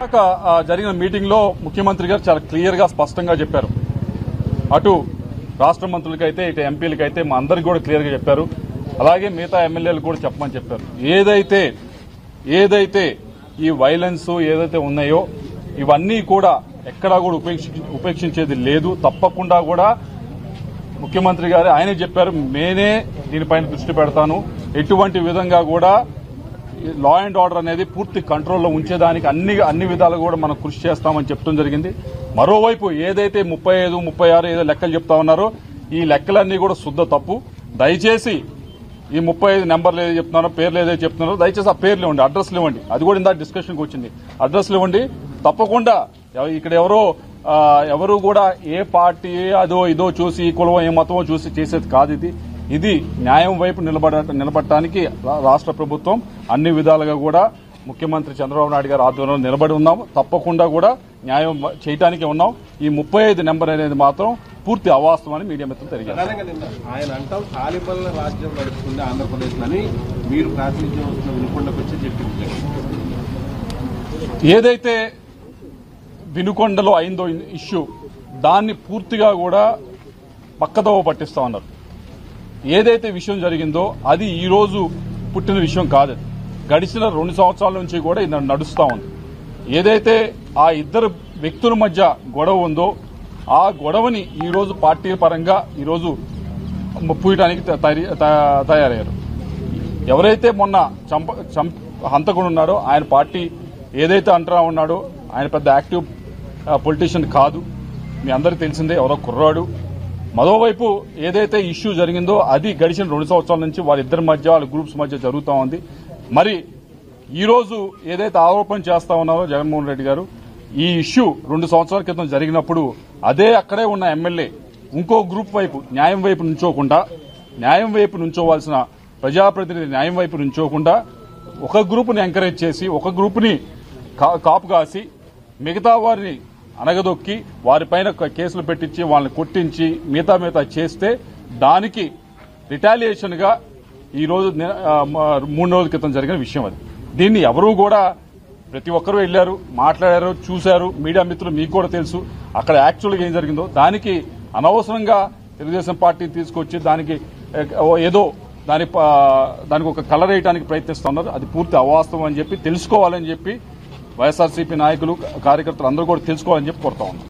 ఇందాక జరిగిన మీటింగ్ లో ముఖ్యమంత్రి గారు చాలా క్లియర్ గా స్పష్టంగా చెప్పారు. అటు రాష్ట్ర మంత్రులకైతే ఇటు ఎంపీలకైతే మా అందరికి కూడా క్లియర్ గా చెప్పారు. అలాగే మిగతా ఎమ్మెల్యేలు కూడా చెప్పమని చెప్పారు. ఏదైతే ఈ వైలెన్స్ ఏదైతే ఉన్నాయో ఇవన్నీ కూడా ఎక్కడా కూడా ఉపేక్షించేది లేదు. తప్పకుండా కూడా ముఖ్యమంత్రి గారు ఆయనే చెప్పారు, నేనే దీనిపైన దృష్టి పెడతాను, ఎటువంటి విధంగా కూడా లా అండ్ ఆర్డర్ అనేది పూర్తి కంట్రోల్లో ఉంచేదానికి అన్ని విధాలు కూడా మనం కృషి చేస్తామని చెప్తూ జరిగింది. మరోవైపు ఏదైతే 35, 36 ఏదో లెక్కలు చెప్తా ఉన్నారో ఈ లెక్కలన్నీ కూడా శుద్ధ తప్పు. దయచేసి ఈ 35 నెంబర్లు ఏదో చెప్తున్నారో పేర్లు ఏదైతే చెప్తున్నారో దయచేసి ఆ పేర్లు ఇవ్వండి, అడ్రస్లు ఇవ్వండి. అది కూడా ఇందాక డిస్కషన్కి వచ్చింది. అడ్రస్లు ఇవ్వండి. తప్పకుండా ఇక్కడ ఎవరు కూడా ఏ పార్టీ అదో ఇదో చూసి ఈ కులం ఏ మతమో చూసి చేసేది కాదు. ఇది న్యాయం వైపు నిలబడటానికి రాష్ట్ర ప్రభుత్వం అన్ని విధాలుగా కూడా ముఖ్యమంత్రి చంద్రబాబు నాయుడు గారి ఆధ్వర్యంలో నిలబడి ఉన్నాము. తప్పకుండా కూడా న్యాయం చేయడానికి ఉన్నాం. ఈ 35 నెంబర్ అనేది మాత్రం పూర్తి అవాస్తవమని మీడియా మిత్రులు తెలియజేస్తారు. ఆయన అంటాం తాలిబాన్ల రాజ్యం నడుస్తుంది ఆంధ్రప్రదేశ్ అని మీరు ప్రాతినిధ్యం వస్తున్న వినుకొండకు వచ్చి చెప్పింది. ఏదైతే వినుకొండలో అయిందో ఇష్యూ దాన్ని పూర్తిగా కూడా పక్కదోవ పట్టిస్తా ఉన్నారు. ఏదైతే విషయం జరిగిందో అది ఈ రోజు పుట్టిన విషయం కాదు. గడిచిన 2 సంవత్సరాల నుంచి కూడా ఇది నడుస్తా ఉంది. ఏదైతే ఆ ఇద్దరు వ్యక్తుల మధ్య గొడవ ఉందో ఆ గొడవని ఈ రోజు పార్టీ పరంగా ఈరోజు పూయడానికి తయారయ్యారు. ఎవరైతే మొన్న హంతకుడు ఉన్నాడో ఆయన పార్టీ ఏదైతే అంటరా ఉన్నాడో ఆయన పెద్ద యాక్టివ్ పొలిటీషియన్ కాదు, మీ అందరికీ తెలిసిందే, ఎవరో కుర్రాడు. మరోవైపు ఏదైతే ఇష్యూ జరిగిందో అది గడిచిన 2 సంవత్సరాల నుంచి వాళ్ళిద్దరి మధ్య వాళ్ళ గ్రూప్స్ మధ్య జరుగుతూ ఉంది. మరి ఈ రోజు ఏదైతే ఆరోపణ చేస్తా ఉన్నారో జగన్మోహన్ రెడ్డి గారు, ఈ ఇష్యూ 2 సంవత్సరాల క్రితం జరిగినప్పుడు అదే అక్కడే ఉన్న ఎమ్మెల్యే ఇంకో గ్రూప్ వైపు న్యాయం వైపు నుంచోవాల్సిన ప్రజాప్రతినిధి న్యాయం వైపు నుంచోకుండా ఒక గ్రూపుని ఎంకరేజ్ చేసి ఒక గ్రూపుని కాపు కాసి మిగతా వారిని అనగదొక్కి వారిపైన కేసులు పెట్టించి వాళ్ళని కొట్టించి మిగతా చేస్తే దానికి రిటాలియేషన్ గా ఈ రోజు 3 రోజుల క్రితం జరిగిన విషయం అది. దీన్ని ఎవరూ కూడా ప్రతి ఒక్కరూ వెళ్లారు, మాట్లాడారు, చూశారు. మీడియా మిత్రులు మీకు కూడా తెలుసు అక్కడ యాక్చువల్గా ఏం జరిగిందో. దానికి అనవసరంగా తెలుగుదేశం పార్టీని తీసుకొచ్చి దానికి ఏదో దానికి ఒక కలర్ వేయడానికి ప్రయత్నిస్తున్నారు. అది పూర్తి అవాస్తవం అని చెప్పి తెలుసుకోవాలని చెప్పి వైఎస్ఆర్సీపీ నాయకులు కార్యకర్తలు అందరూ కూడా తెలుసుకోవాలని చెప్పి కోరుతా ఉన్నారు.